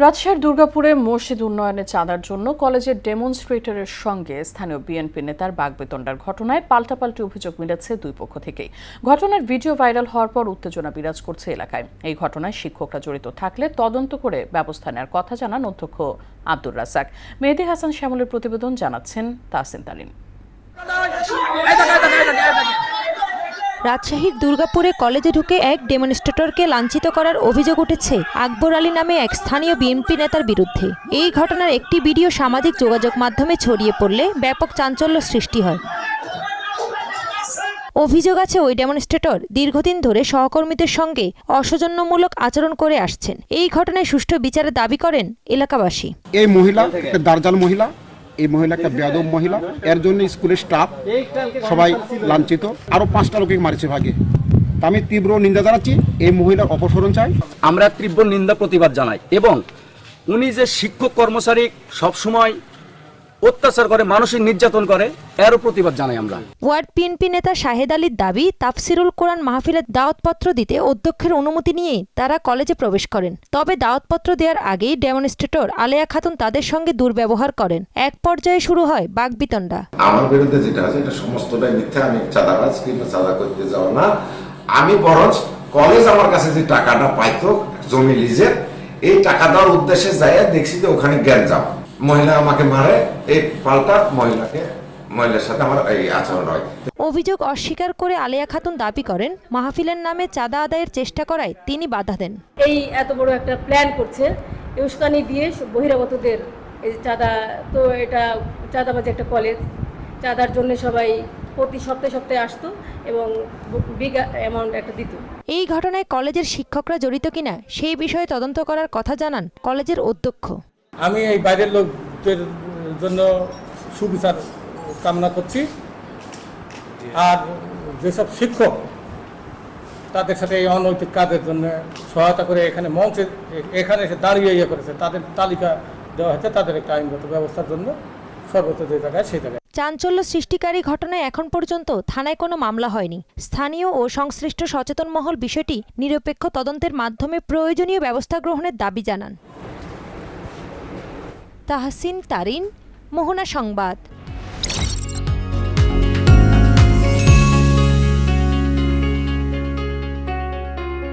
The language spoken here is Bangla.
রাজশাহীর দুর্গাপুরে মসজিদ উন্নয়নে চাঁদার জন্য কলেজের ডেমনস্ট্রেটরের সঙ্গে স্থানীয় বিএনপি নেতার বাগবিতণ্ডার ঘটনায় পাল্টাপাল্টি অভিযোগ মিলেছে দুই পক্ষ থেকেই। ঘটনার ভিডিও ভাইরাল হওয়ার পর উত্তেজনা বিরাজ করছে এলাকায়। এই ঘটনায় শিক্ষকরা জড়িত থাকলে তদন্ত করে ব্যবস্থা নেওয়ার কথা জানান অধ্যক্ষ আব্দুর রাজ্জাক। মেহেদী হাসান শ্যামলের প্রতিবেদন, জানাচ্ছেন তাহসিন তালিন। রাজশাহীর দুর্গাপুরে কলেজে ঢুকে এক ডেমনস্ট্রেটরকে লাঞ্ছিত করার অভিযোগ উঠেছে আকবর আলী নামে এক স্থানীয় বিএনপি নেতার বিরুদ্ধে। এই ঘটনার একটি ভিডিও সামাজিক যোগাযোগ মাধ্যমে ছড়িয়ে পড়লে ব্যাপক চাঞ্চল্য সৃষ্টি হয়। অভিযোগ আছে ওই ডেমনস্ট্রেটর দীর্ঘদিন ধরে সহকর্মীদের সঙ্গে অসৌজন্যমূলক আচরণ করে আসছেন। এই ঘটনায় সুষ্ঠু বিচারের দাবি করেন এলাকাবাসী। এই মহিলা একটা দার্জাল মহিলা, এই মহিলা একটা বেয়াদব মহিলা, এর জন্য স্কুলের স্টাফ সবাই লাঞ্ছিত, আরো 5টা লোকে মারছে ভাগে। আমি তীব্র নিন্দা জানাচ্ছি, এই মহিলার অপসারণ চাই। আমরা তীব্র নিন্দা প্রতিবাদ জানাই এবং উনি যে শিক্ষক কর্মচারী সবসময় অত্যাচার করে, মানসিক নির্যাতন করে, এরও প্রতিবাদ জানাই আমরা। ওয়ার্ড বিএনপি নেতা শাহেদ আলীর দাবি, তাফসিরুল কোরআন মাহফিলের দাওয়াতপত্র দিতে অধ্যক্ষের অনুমতি নিয়ে তারা কলেজে প্রবেশ করেন। তবে দাওয়াতপত্র দেওয়ার আগেই ডেমনস্ট্রেটর আলেয়া খাতুন তাদের সঙ্গে দুর্ব্যবহার করেন। এক পর্যায়ে শুরু হয় বাগবিতণ্ডা। আমার বিরুদ্ধে যেটা আছে এটা সমস্তটাই মিথ্যা। আমি চাঁদাবাজ কিংবা চাঁদা করতে যাওয়া না, আমি বরঞ্চ কলেজ আমার কাছে যে টাকাটা পাইতো জমি লিজের, এই টাকা দেওয়ার উদ্দেশ্যে যাই দেখছি যে ওখানে জ্ঞান যাও, মহিলা আমাকে মারে, এই পাল্টা মহিলার সাথে আমার এই আচরণ হয়। অভিযোগ অস্বীকার করে আলেয়া খাতুন দাবি করেন, মাহফিলের নামে চাঁদা আদায়ের চেষ্টা করায় তিনি বাধা দেন। এই এত বড় একটা প্ল্যান করছে, উস্কানি দিয়ে বহিরাগতদের এই চাঁদা, তো এটা চাঁদাবাজি একটা কলেজ, চাঁদার জন্য সবাই প্রতি সপ্তাহে আসতো এবং বিগ অ্যামাউন্ট একটা দিত। এই ঘটনায় কলেজের শিক্ষকরা জড়িত কিনা সেই বিষয়ে তদন্ত করার কথা জানান কলেজের অধ্যক্ষ। আমি এই বাইরের লোকদের জন্য সুবিচার কামনা করছি, আর যেসব শিক্ষক তাদের সাথে এই অনৈতিক কাজের জন্য সহায়তা করে এখানে এসে দাঁড়িয়ে করেছে, তাদের তালিকা দেওয়া হয়েছে, তাদের একটা আইনগত ব্যবস্থার জন্য সর্বত্র যে জায়গায় সেই জায়গায়। চাঞ্চল্য সৃষ্টিকারী ঘটনায় এখন পর্যন্ত থানায় কোনো মামলা হয়নি। স্থানীয় ও সংশ্লিষ্ট সচেতন মহল বিষয়টি নিরপেক্ষ তদন্তের মাধ্যমে প্রয়োজনীয় ব্যবস্থা গ্রহণের দাবি জানান। তাহসিন তারিন, মোহনা সংবাদ।